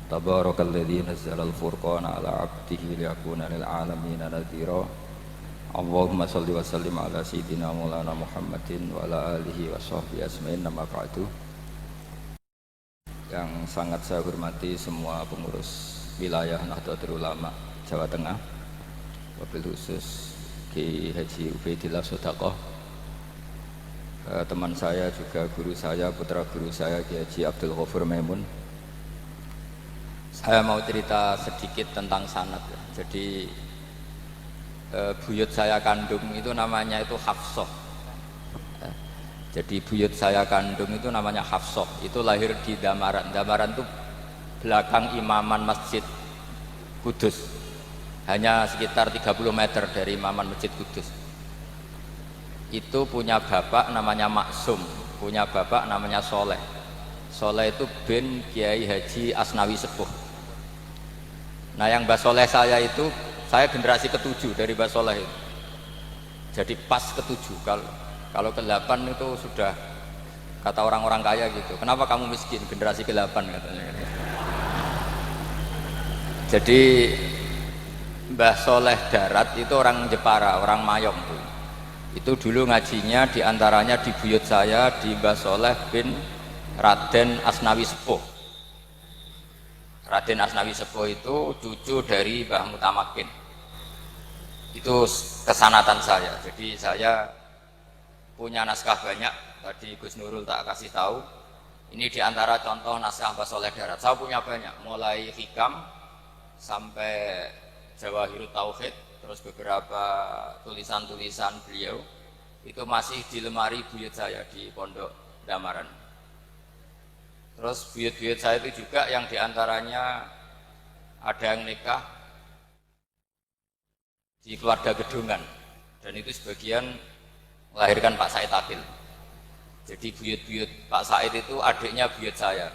Tabarakalladzi nazzala al-furqana ala 'abdihi liyakuna lil 'alamina nadhira. Allahumma shalli wa sallim ala sayyidina maulana Muhammadin wa ala alihi wa sahbihi ajmain. Amma ba'du. Yang sangat saya hormati semua pengurus wilayah Nahdlatul Ulama Jawa Tengah, wabil khusus Ki Haji Ubaidillah Sodaqoh, teman saya juga guru saya, putra guru saya Ki Haji Abdul Ghafur Maimun. Saya mau cerita sedikit tentang sanad. Jadi buyut saya kandung itu namanya itu Hafsah. Jadi buyut saya kandung itu namanya Hafsah. Itu lahir di Damaran. Damaran itu belakang imaman Masjid Kudus. Hanya sekitar 30 meter dari imaman Masjid Kudus. Itu punya bapak namanya Maksum, punya bapak namanya Soleh. Soleh itu bin Kiai Haji Asnawi Sepuh. Nah, yang Mbah Soleh saya itu, saya generasi ke-7 dari Mbah Soleh itu. Jadi pas ke-7. Kalau ke-8 itu sudah kata orang-orang kaya gitu. Kenapa kamu miskin? Generasi ke-8 katanya. Jadi Mbah Soleh Darat itu orang Jepara, orang Mayong tuh. Itu dulu ngajinya diantaranya di buyut saya, di Mbah Soleh bin Raden Asnawi Sepuh. Raden Asnawi Sepuh itu cucu dari Mbah Mutamakin. Itu kesanatan saya. Jadi saya punya naskah banyak. Tadi Gus Nurul tak kasih tahu. Ini diantara contoh naskah Mbah Soleh Darat. Saya punya banyak, mulai Hikam sampai Jawahirut Tauhid, terus beberapa tulisan-tulisan beliau itu masih di lemari buyut saya di Pondok Damaran. Terus buyut-buyut saya itu juga yang diantaranya ada yang nikah di keluarga Gedungan, dan itu sebagian melahirkan Pak Said Akil. Jadi buyut-buyut Pak Said itu adiknya buyut saya.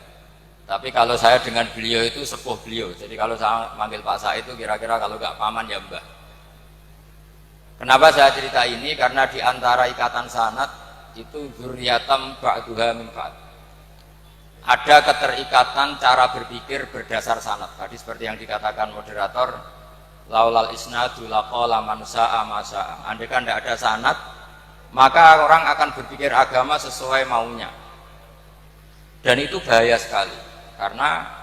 Tapi kalau saya dengan beliau itu sepuh beliau. Jadi kalau saya manggil Pak Said itu kira-kira kalau nggak paman ya mbah. Kenapa saya cerita ini? Karena diantara ikatan sanad itu dzurriyatam ba'duha min ba'd. Ada keterikatan cara berpikir berdasar sanad. Tadi seperti yang dikatakan moderator, laulal isnadu laqala man sa'a ma sa'a. Andai kan tidak ada sanad, maka orang akan berpikir agama sesuai maunya. Dan itu bahaya sekali, karena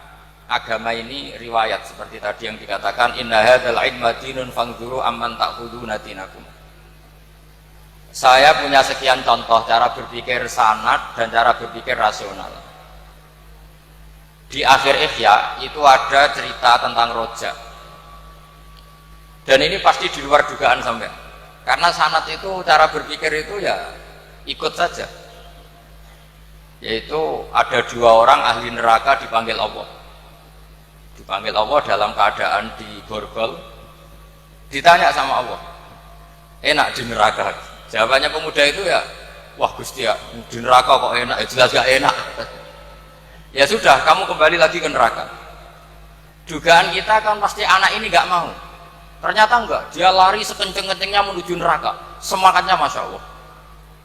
agama ini riwayat seperti tadi yang dikatakan, inna hadzal ilma dinun fanzuru amman ta'khuduna dinakum. Saya punya sekian contoh cara berpikir sanad dan cara berpikir rasional. Di akhir Ihya itu ada cerita tentang rojak, dan ini pasti di luar dugaan sampai, karena sanad itu cara berpikir itu ya ikut saja. Yaitu ada 2 orang ahli neraka dipanggil Allah dalam keadaan di borgol, ditanya sama Allah, enak di neraka? Jawabannya pemuda itu ya, wah Gusti ya, di neraka kok enak? Ya jelas gak enak. Ya sudah, kamu kembali lagi ke neraka. Dugaan kita kan pasti anak ini gak mau. Ternyata enggak, dia lari sekenceng-kencengnya menuju neraka. Semangatnya Masya Allah.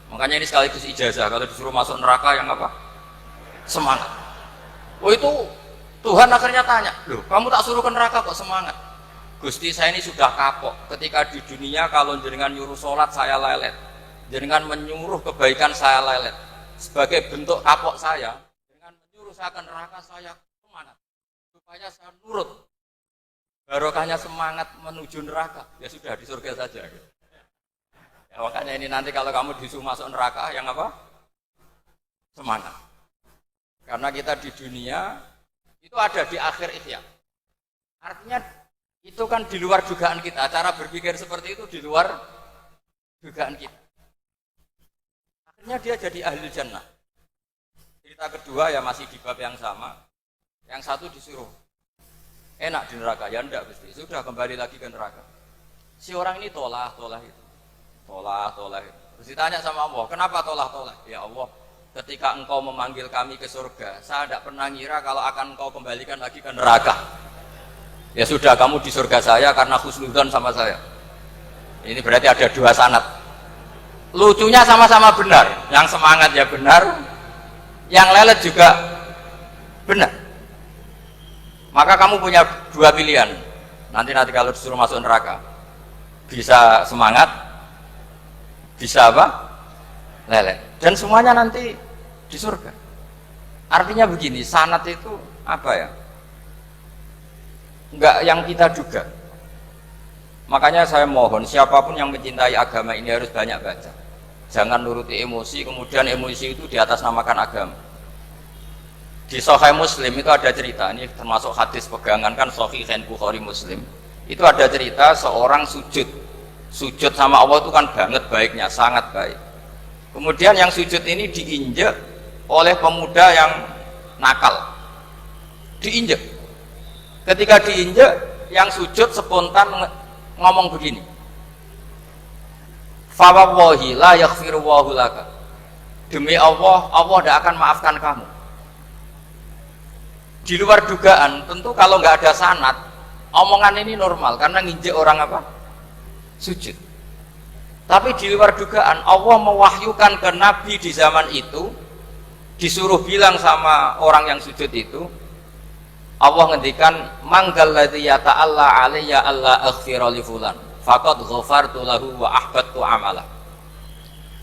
Makanya ini sekaligus ijazah, kalau disuruh masuk neraka yang apa? Semangat. Oh itu Tuhan akhirnya tanya, loh kamu tak suruh ke neraka kok semangat? Gusti, saya ini sudah kapok. Ketika di dunia kalau jenengan nyuruh sholat saya lelet, jenengan menyuruh kebaikan saya lelet. Sebagai bentuk kapok saya ke neraka saya semangat supaya saya nurut, barokahnya semangat menuju neraka. Ya sudah, di surga saja ya. Makanya ini nanti kalau kamu disuruh masuk neraka yang apa? Semangat. Karena kita di dunia itu ada di akhir Ihya. Artinya itu kan di luar dugaan kita. Cara berpikir seperti itu di luar dugaan kita. Akhirnya dia jadi ahli jannah. Cerita kedua ya masih di bab yang sama. Yang satu disuruh enak di neraka, ya enggak Gusti, sudah kembali lagi ke neraka. Si orang ini tolak itu. Terus ditanya sama Allah, kenapa tolak? Ya Allah, ketika engkau memanggil kami ke surga, saya tidak pernah ngira kalau akan engkau kembalikan lagi ke neraka. Ya sudah, kamu di surga saya karena husnudzon sama saya. Ini berarti ada 2 sanad. Lucunya sama-sama benar. Yang semangat ya benar, yang lelet juga benar. Maka kamu punya dua pilihan. Nanti kalau disuruh masuk neraka, bisa semangat, bisa apa? Leleh. Dan semuanya nanti di surga. Artinya begini, sanad itu apa ya? Enggak yang kita duga. Makanya saya mohon siapapun yang mencintai agama ini harus banyak baca. Jangan nuruti emosi, kemudian emosi itu di atas namakan agama. Di Sahih Muslim itu ada cerita, ini termasuk hadis pegangan kan Sahih Bukhari Muslim. Itu ada cerita seorang sujud sama Allah itu kan banget baiknya, sangat baik. Kemudian yang sujud ini diinjek oleh pemuda yang nakal, diinjek. Ketika diinjek, yang sujud spontan ngomong begini, fa wallahi la yaghfiru Allahu laka, demi Allah, Allah tidak akan maafkan kamu. Di luar dugaan, tentu kalau nggak ada sanad, omongan ini normal karena nginjek orang apa? Sujud. Tapi di luar dugaan, Allah mewahyukan ke Nabi di zaman itu, disuruh bilang sama orang yang sujud itu, Allah ngendikan, manggal ladzi yata'alla alayya alla aghfira li fulan faqad ghafartu lahu wa ahbattu amalah.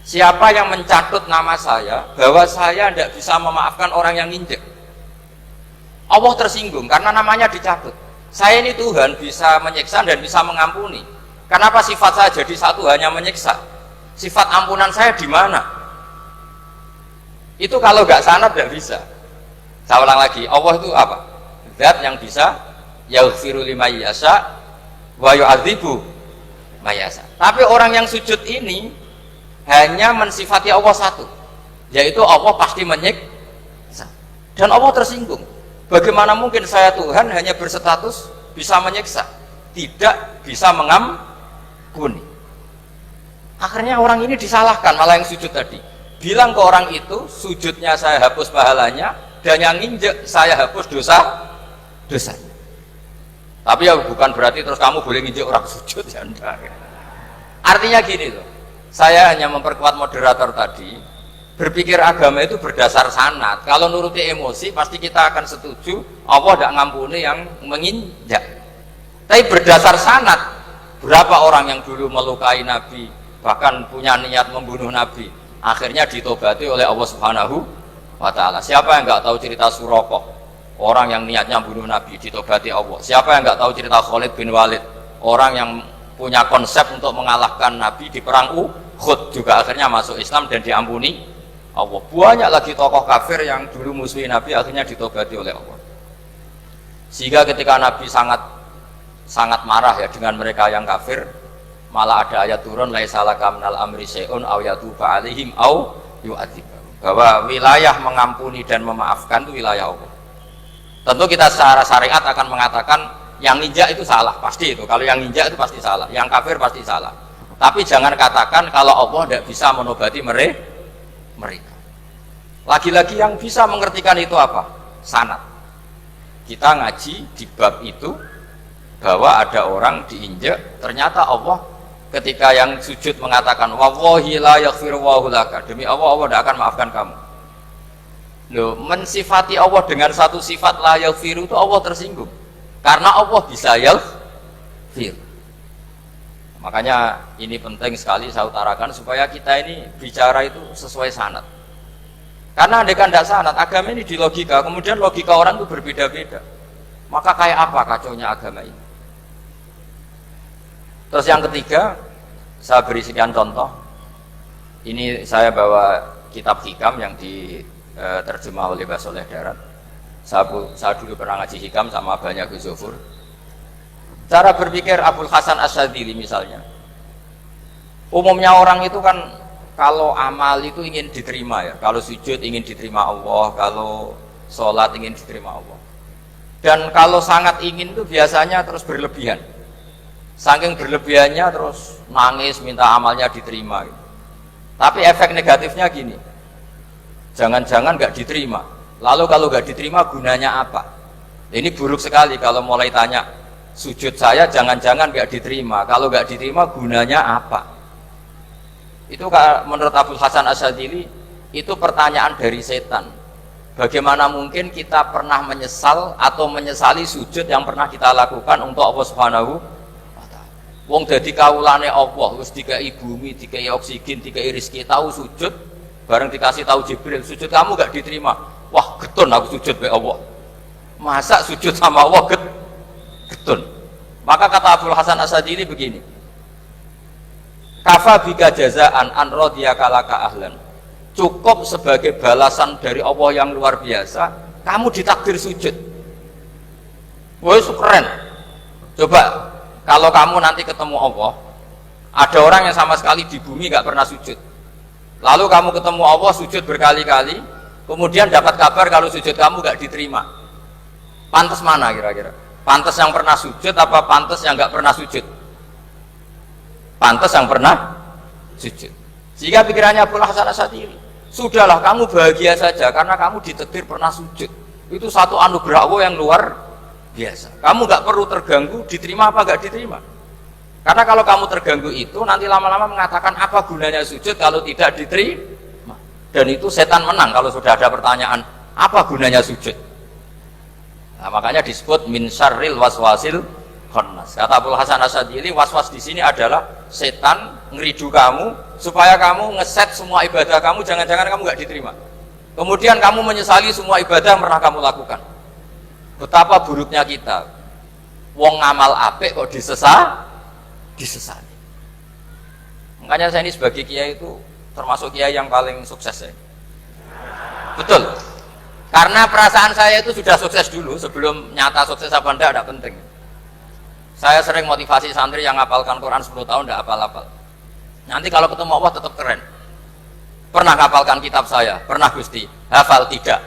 Siapa yang mencatut nama saya bahwa saya tidak bisa memaafkan orang yang nginjek, Allah tersinggung karena namanya dicatut. Saya ini Tuhan bisa menyiksa dan bisa mengampuni. Kenapa sifat saya jadi satu hanya menyiksa? Sifat ampunan saya di mana? Itu kalau nggak sanad tidak bisa. Saya ulang lagi, Allah itu apa? Zat yang bisa yaghfiru liman yasha wa yu'adzibu man yasha. Tapi orang yang sujud ini hanya mensifati Allah satu, yaitu Allah pasti menyiksa. Dan Allah tersinggung. Bagaimana mungkin saya Tuhan hanya berstatus bisa menyiksa, tidak bisa mengampuni? Akhirnya orang ini disalahkan, malah yang sujud tadi bilang ke orang itu, sujudnya saya hapus pahalanya, dan yang nginjek saya hapus dosanya. Tapi ya bukan berarti terus kamu boleh nginjek orang sujud, ya enggak. Artinya gini loh, saya hanya memperkuat moderator tadi, berpikir agama itu berdasar sanad. Kalau nuruti emosi pasti kita akan setuju Allah tidak ngampuni yang menginjak. Tapi berdasar sanad, berapa orang yang dulu melukai Nabi, bahkan punya niat membunuh Nabi, akhirnya ditobati oleh Allah Subhanahu wa Ta'ala. Siapa yang nggak tahu cerita Suraqah, orang yang niatnya bunuh Nabi, ditobati Allah. Siapa yang nggak tahu cerita Khalid bin Walid, orang yang punya konsep untuk mengalahkan Nabi di perang Uhud, juga akhirnya masuk Islam dan diampuni Allah. Banyak lagi tokoh kafir yang dulu musuhi Nabi akhirnya ditobati oleh Allah. Sehingga ketika Nabi sangat marah ya dengan mereka yang kafir, malah ada ayat turun, laisa laka minal amri syai'un aw yatuba alaihim aw yu'adzibahum, bahwa wilayah mengampuni dan memaafkan itu wilayah Allah. Tentu kita secara syariat akan mengatakan yang nginjak itu salah, pasti itu. Kalau yang nginjak itu pasti salah, yang kafir pasti salah. Tapi jangan katakan kalau Allah tidak bisa menobati mereka. Lagi-lagi yang bisa mengertikan itu apa? Sanad. Kita ngaji di bab itu bahwa ada orang diinjak, ternyata Allah ketika yang sujud mengatakan wallahi la yaghfiru Allahu laka, demi Allah, Allah tidak akan maafkan kamu. Loh, mensifati Allah dengan satu sifat la yaghfiru itu Allah tersinggung. Karena Allah bisa yaghfir. Makanya ini penting sekali saya utarakan supaya kita ini bicara itu sesuai sanad. Karena andai kan tidak sanad, agama ini di logika, kemudian logika orang itu berbeda-beda. Maka kayak apa kacaunya agama ini? Terus yang ketiga, saya beri sekian contoh. Ini saya bawa kitab hikam yang diterjemah oleh Mbah Soleh Darat. Saya dulu pernah ngaji hikam sama banyak Gus Zofur. Cara berpikir Abul Hasan Asyadzili misalnya, umumnya orang itu kan kalau amal itu ingin diterima ya, kalau sujud ingin diterima Allah, kalau sholat ingin diterima Allah, dan kalau sangat ingin itu biasanya terus berlebihan, saking berlebihannya terus nangis minta amalnya diterima gitu. Tapi efek negatifnya gini, jangan-jangan nggak diterima, lalu kalau nggak diterima gunanya apa? Ini buruk sekali kalau mulai tanya, sujud saya jangan-jangan nggak diterima, kalau nggak diterima gunanya apa? Itu menurut Abul Hasan Asyadzili itu pertanyaan dari setan. Bagaimana mungkin kita pernah menyesal atau menyesali sujud yang pernah kita lakukan untuk Allah Subhanahu wa taala. Wong dadi kawulane Allah, wis dikai bumi, dikai oksigen, dikai rezeki, tahu sujud, bareng dikasih tahu Jibril, sujud kamu gak diterima. Wah, getun aku sujud be Allah. Masa sujud sama Allah getun. Maka kata Abdul Hasan Asadili begini. Kafa bika jazaan an radiyaka laka ahlan. Cukup sebagai balasan dari Allah yang luar biasa, kamu ditakdir sujud. Woi, keren. Coba kalau kamu nanti ketemu Allah, ada orang yang sama sekali di bumi gak pernah sujud. Lalu kamu ketemu Allah sujud berkali-kali, kemudian dapat kabar kalau sujud kamu gak diterima. Pantas mana kira-kira? Pantas yang pernah sujud apa pantas yang gak pernah sujud? Pantas yang pernah sujud. Sehingga pikirannya Abdul Hasan Asadili, sudahlah kamu bahagia saja karena kamu ditakdir pernah sujud. Itu satu anugerah Allah yang luar biasa. Kamu gak perlu terganggu diterima apa gak diterima. Karena kalau kamu terganggu itu nanti lama-lama mengatakan apa gunanya sujud kalau tidak diterima. Dan itu setan menang kalau sudah ada pertanyaan apa gunanya sujud. Nah, makanya disebut min syarril waswasil khannas. Kata Abdul Hasan Asadili, waswas di sini adalah setan ngeridu kamu supaya kamu ngeset semua ibadah kamu, jangan-jangan kamu gak diterima. Kemudian kamu menyesali semua ibadah yang pernah kamu lakukan. Betapa buruknya kita. Wong ngamal apik kok disesali. Makanya saya ini sebagai kiai itu termasuk kiai yang paling sukses ya. Betul. Karena perasaan saya itu sudah sukses dulu sebelum nyata sukses apa enggak ada penting. Saya sering motivasi santri yang ngapalkan Quran 10 tahun enggak hafal-hafal. Nanti kalau ketemu Allah tetap keren. Pernah ngapalkan kitab saya? Pernah Gusti. Hafal tidak.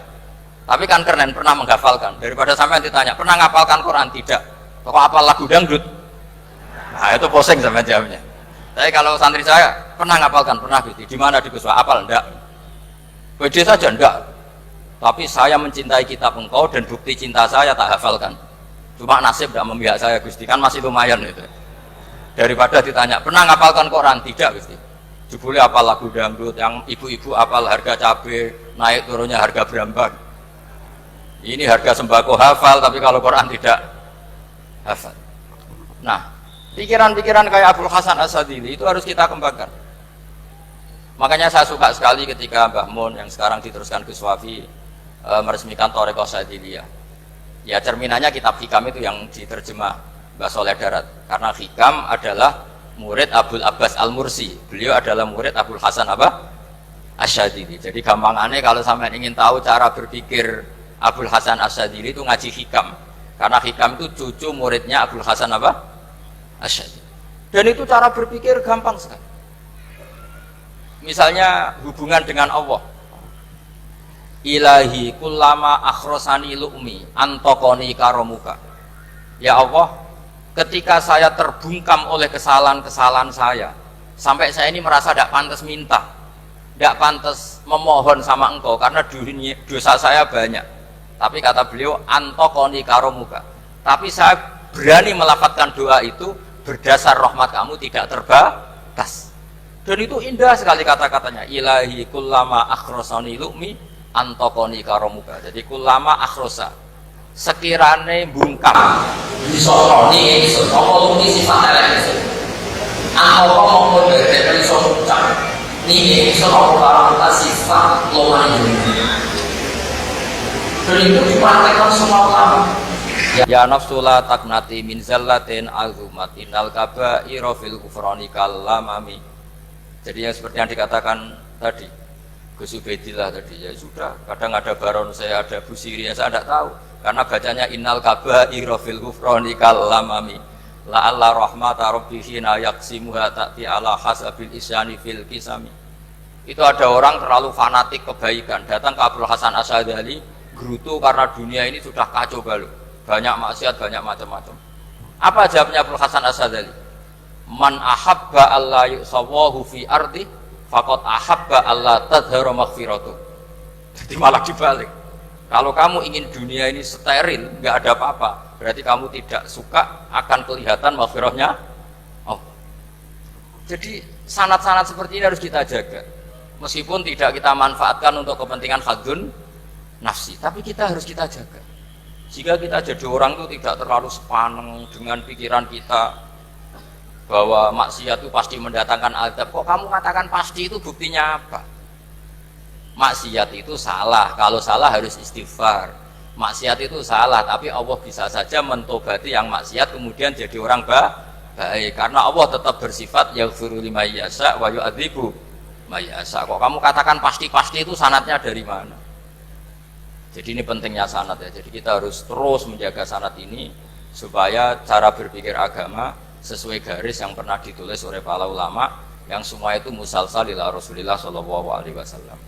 Tapi kan keren pernah menghafalkan. Daripada sampai ditanya, pernah ngapalkan Quran? Tidak. Kok hafal lagu dangdut? Nah itu posing sama jawabnya. Tapi kalau santri saya, pernah ngapalkan? Pernah Gusti. Di mana di Guswa? Hafal? Enggak. Pede saja? Enggak. Tapi saya mencintai kitab engkau dan bukti cinta saya tak hafalkan. Cuma nasib tidak memihak saya Gusti, kan masih lumayan itu. Daripada ditanya, pernah ngapalkan Quran? Tidak Gusti. Jebule apal lagu dangdut, yang ibu-ibu apal harga cabai, naik turunnya harga berambang. Ini harga sembako hafal, tapi kalau Quran tidak hafal. Nah, pikiran-pikiran kayak Abdul Hasan Asadili itu harus kita kembangkan. Makanya saya suka sekali ketika Mbah Mun yang sekarang diteruskan Gus Wafi meresmikan Thariqah Sadiliyah. Ya cerminannya kitab Hikam itu yang diterjemah Mbah Soleh Darat. Karena Hikam adalah murid Abdul Abbas Al-Mursi. Beliau adalah murid Abdul Hasan Asyadili. Jadi gampangannya kalau sampai ingin tahu cara berpikir Abdul Hasan Asyadili itu ngaji Hikam. Karena Hikam itu cucu muridnya Abdul Hasan Asyadili. Dan itu cara berpikir gampang sekali. Misalnya hubungan dengan Allah. Ilahi kullama akhrosani lu'mi antokoni karomuka. Ya Allah, ketika saya terbungkam oleh kesalahan-kesalahan saya, sampai saya ini merasa tidak pantas minta, tidak pantas memohon sama engkau karena dosa saya banyak. Tapi kata beliau, antokoni karomuka. Tapi saya berani melafadzkan doa itu berdasar rahmat kamu tidak terbatas. Dan itu indah sekali kata-katanya. Ilahi kullama akhrosani lu'mi antokoni karomuka. Jadi kulama akhrosa sekirane bungkam disononi iso apa lumi sifat elek antoko mongko dari iso bungkam niki iso apa barang sifat lomane dan itu dipraktekkan semua ulama. Ya nafsula taknati min zallatin azumatin al kaba'ira fil kufrani kalamami. Jadi yang seperti yang dikatakan tadi Gus Ubaidillah tadi, ya sudah, kadang ada baron saya, ada Busiri, saya tidak tahu karena bacanya innal kaba'ira fil kufrani kalamami la'alla rahmata rabbihina yaksimuha ta'ti ala hasabil isyani fil kisami. Itu ada orang terlalu fanatik kebaikan datang ke Abdul Hasan Asyadili gerutu karena dunia ini sudah kacau balau, banyak maksiat, banyak macam-macam. Apa jawabnya Abdul Hasan Asyadili? Man ahabba alla yusawahu fi ardi faqad ahabba alla tadhara maghfiratuh. Jadi malah dibalik. Kalau kamu ingin dunia ini steril, nggak ada apa-apa, berarti kamu tidak suka akan kelihatan maghfirahnya. Oh. Jadi sanad-sanad seperti ini harus kita jaga. Meskipun tidak kita manfaatkan untuk kepentingan hadun nafsi, tapi kita harus kita jaga. Jika kita jadi orang itu tidak terlalu sepaneng dengan pikiran kita bahwa maksiat itu pasti mendatangkan azab. Kok kamu katakan pasti, itu buktinya apa? Maksiat itu salah, kalau salah harus istighfar. Maksiat itu salah, tapi Allah bisa saja mentobati yang maksiat kemudian jadi orang baik, karena Allah tetap bersifat yaghfiru liman yasha wa yu'adzibu may yasha. Kok kamu katakan pasti-pasti, itu sanadnya dari mana? Jadi ini pentingnya sanad ya. Jadi kita harus terus menjaga sanad ini supaya cara berpikir agama sesuai garis yang pernah ditulis oleh para ulama, yang semua itu musalsal ila Rasulillah sallallahu alaihi wasallam.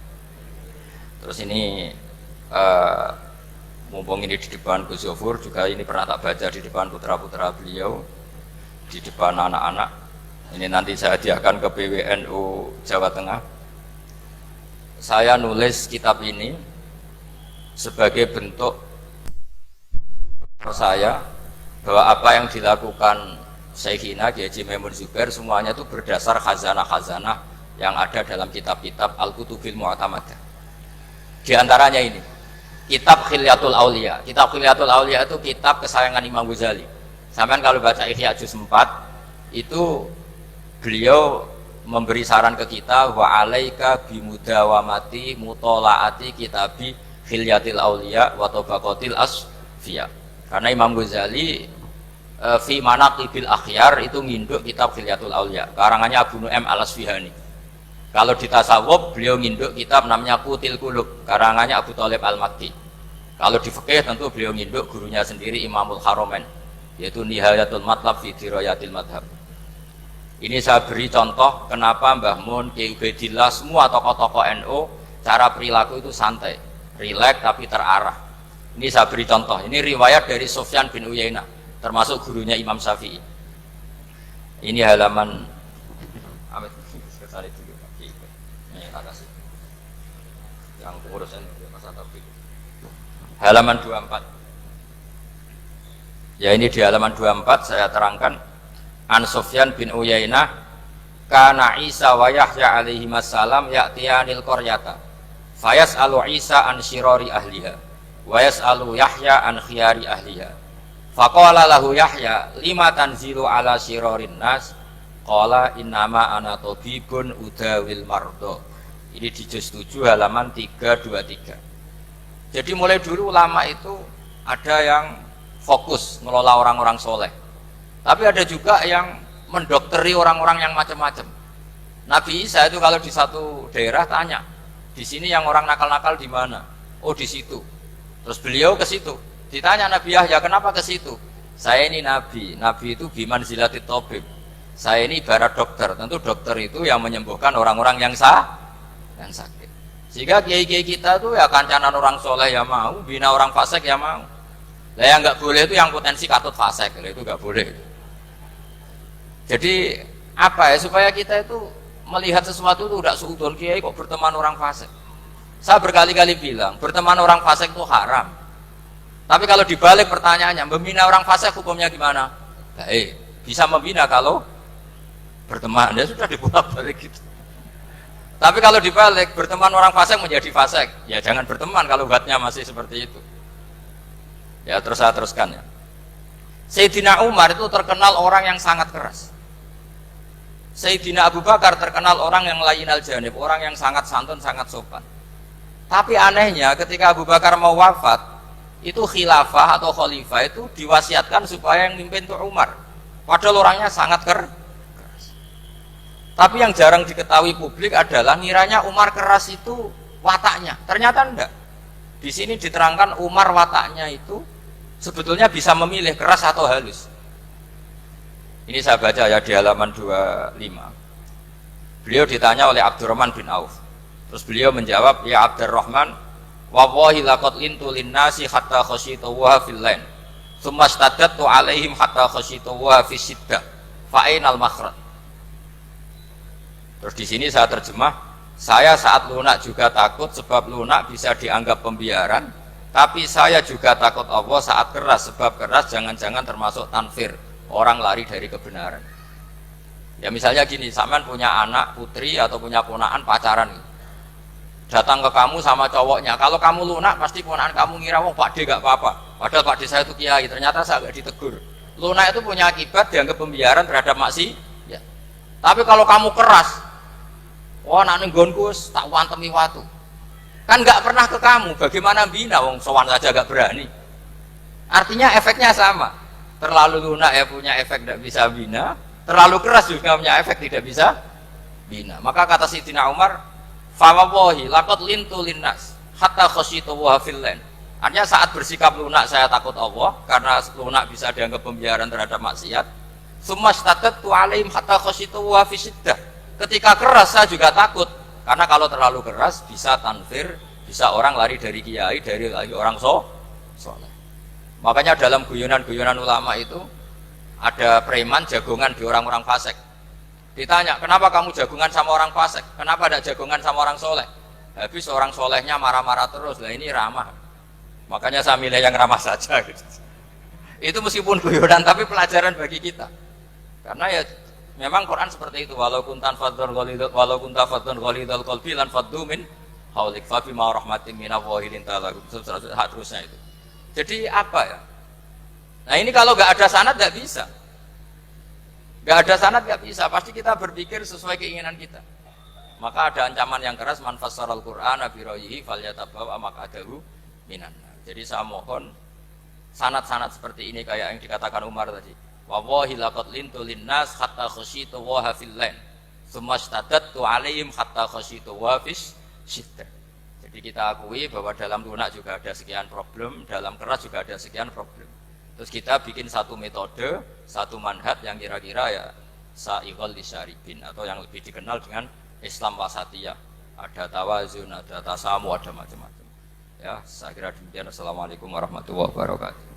Terus ini mumpung ini di depan Gus Yofur, juga ini pernah tak baca di depan putra-putra beliau, di depan anak-anak. Ini nanti saya hadiahkan ke PWNU Jawa Tengah. Saya nulis kitab ini sebagai bentuk saya bahwa apa yang dilakukan Syekhina Kiai Haji Maimun Zubair semuanya itu berdasar khazanah-khazanah yang ada dalam kitab-kitab Al-Kutubil Mu'tamadah. Di antaranya ini kitab Khilyatul Auliya. Kitab Khilyatul Auliya itu kitab kesayangan Imam Ghazali. Sampai kalau baca Ihya Juz 4 itu beliau memberi saran ke kita, wa alaika bimudawamati mutolaati kitabi Khilyatil Auliya wa Tabaqatil Asfiya. Karena Imam Ghazali fi Manaqibil Akhyar itu nginduk kitab Khilyatul Auliya, karangannya Abu Nu'aim Al-Asfihani. Kalau di tasawuf beliau nginduk kitab namanya Qutil Qulub, karangannya Abu Thalib Al-Makki. Kalau di fikih tentu beliau nginduk gurunya sendiri Imamul Haramain, yaitu Nihayatul Matlab fi Dirayatil Madhab. Ini saya beri contoh kenapa Mbah Mun, Ki Ubaidillah, semua tokoh-tokoh NU cara perilaku itu santai, rileks tapi terarah. Ini saya beri contoh. Ini riwayat dari Sufyan bin Uyainah, termasuk gurunya Imam Syafi'i. Ini halaman yang pengurusan halaman 24. Ya, ini di halaman 24 saya terangkan. An Sufyan bin Uyainah, kana Isa wa Yahya alaihi wassalam ya'tiyanil qaryata fayas'alu Isa an syirari ahliha wa yas'alu Yahya an khiyari ahliha. Faqala lahu Yahya, lima tanzilu ala syirarin nas? Qala innama ana tabibun udawil mardo. Ini di juz 7 halaman 323. Jadi mulai dulu ulama itu ada yang fokus ngelola orang-orang soleh, tapi ada juga yang mendokteri orang-orang yang macam-macam. Nabi Isa itu kalau di satu daerah tanya, di sini yang orang nakal-nakal di mana? Oh, di situ. Terus beliau ke situ. Ditanya Nabi Yahya, kenapa ke situ? Saya ini nabi. Nabi itu biman zilatit tabib. Saya ini ibarat dokter. Tentu dokter itu yang menyembuhkan orang-orang yang sakit. Sehingga kiai-kiai kita tuh ya kancanan orang soleh ya mau, bina orang fasik ya mau. Lah yang nggak boleh itu yang potensi katut fasik, itu nggak boleh. Jadi apa ya, supaya kita itu melihat sesuatu itu tidak seudon, kiai kok berteman orang fasik. Saya berkali-kali bilang berteman orang fasik itu haram. Tapi kalau dibalik pertanyaannya, membina orang fasik hukumnya gimana? Baik, bisa membina kalau berteman, ya sudah dibolak-balik gitu. Tapi kalau dibalik, berteman orang fasik menjadi fasik, ya jangan berteman kalau buatnya masih seperti itu. Ya terus saya teruskan ya. Sayyidina Umar itu terkenal orang yang sangat keras. Sayyidina Abu Bakar terkenal orang yang layyinal janib, orang yang sangat santun, sangat sopan. Tapi anehnya ketika Abu Bakar mau wafat, itu khilafah atau khalifah itu diwasiatkan supaya yang mimpin itu Umar. Padahal orangnya sangat keras. Tapi yang jarang diketahui publik adalah ngiranya Umar keras itu wataknya. Ternyata enggak. Di sini diterangkan Umar wataknya itu sebetulnya bisa memilih keras atau halus. Ini saya baca ya di halaman 25. Beliau ditanya oleh Abdurrahman bin Auf. Terus beliau menjawab, ya Abdurrahman, wallahi laqad lintu linnasi hatta khasyitu wa fil lain. Tsumma staddattu alaihim hatta khasyitu wa fi siddah. Fa ainal makhraj. Terus di sini saya terjemah, saya saat lunak juga takut sebab lunak bisa dianggap pembiaran, tapi saya juga takut Allah saat keras sebab keras jangan-jangan termasuk tanfir, orang lari dari kebenaran. Ya misalnya gini, sampean punya anak putri atau punya ponakan pacaran, datang ke kamu sama cowoknya, kalau kamu lunak pasti keponakan kamu ngira wong Pak D gak apa-apa, padahal Pak D saya itu kiai, ternyata saya gak ditegur. Lunak itu punya akibat dianggap pembiaran terhadap maksiat ya. Tapi kalau kamu keras, wah nak nenggonku tak wantemi watu, kan gak pernah ke kamu, bagaimana bina wong sowan saja gak berani. Artinya efeknya sama, terlalu lunak ya punya efek tidak bisa bina, terlalu keras juga punya efek tidak bisa bina. Maka kata Sayyidina Umar, fawallahi laqad lintu linnas hatta khasyitu wa fillan. Artinya saat bersikap lunak saya takut Allah, karena lunak bisa dianggap pembiaran terhadap maksiat. Tsummastatatu alaihim hatta khasyitu wa fisiddah. Ketika keras saya juga takut, karena kalau terlalu keras bisa tanfir, bisa orang lari dari kiai, dari orang soleh. Makanya dalam guyonan-guyonan ulama itu ada preman jagongan di orang-orang fasik. Ditanya, kenapa kamu jagungan sama orang fasik? Kenapa tidak jagungan sama orang soleh? Habis orang solehnya marah-marah terus. Lah ini ramah. Makanya saya milih yang ramah saja. Gitu. Itu meskipun guyonan, tapi pelajaran bagi kita. Karena ya memang Quran seperti itu. Walau kunta fadzan ghalidhal qalbi lan faddu min haulik fa bima rahmatin minallahi linta lahum. Terusnya itu. Jadi apa ya? Nah ini kalau nggak ada sanad nggak bisa. Gak ada sanad gak bisa, pasti kita berpikir sesuai keinginan kita. Maka ada ancaman yang keras, man fassaral Qur'ana bi ra'yihi falyatabawwa maq'adahu minan nar. Jadi saya mohon sanad-sanad seperti ini kayak yang dikatakan Umar tadi. Wallahi laqad lintu linnas hatta khasyitu wa fillan. Tsumma istadadtu 'alaihim hatta khasyitu wa fis syiddah. Jadi kita akui bahwa dalam lunak juga ada sekian problem, dalam keras juga ada sekian problem. Terus kita bikin satu metode, satu manhaj yang kira-kira ya sa'iqal lisyaribin, atau yang lebih dikenal dengan Islam wasatiyah. Ada tawazun, ada tasamu, ada macam-macam. Ya, saya kira demikian. Assalamualaikum warahmatullahi wabarakatuh.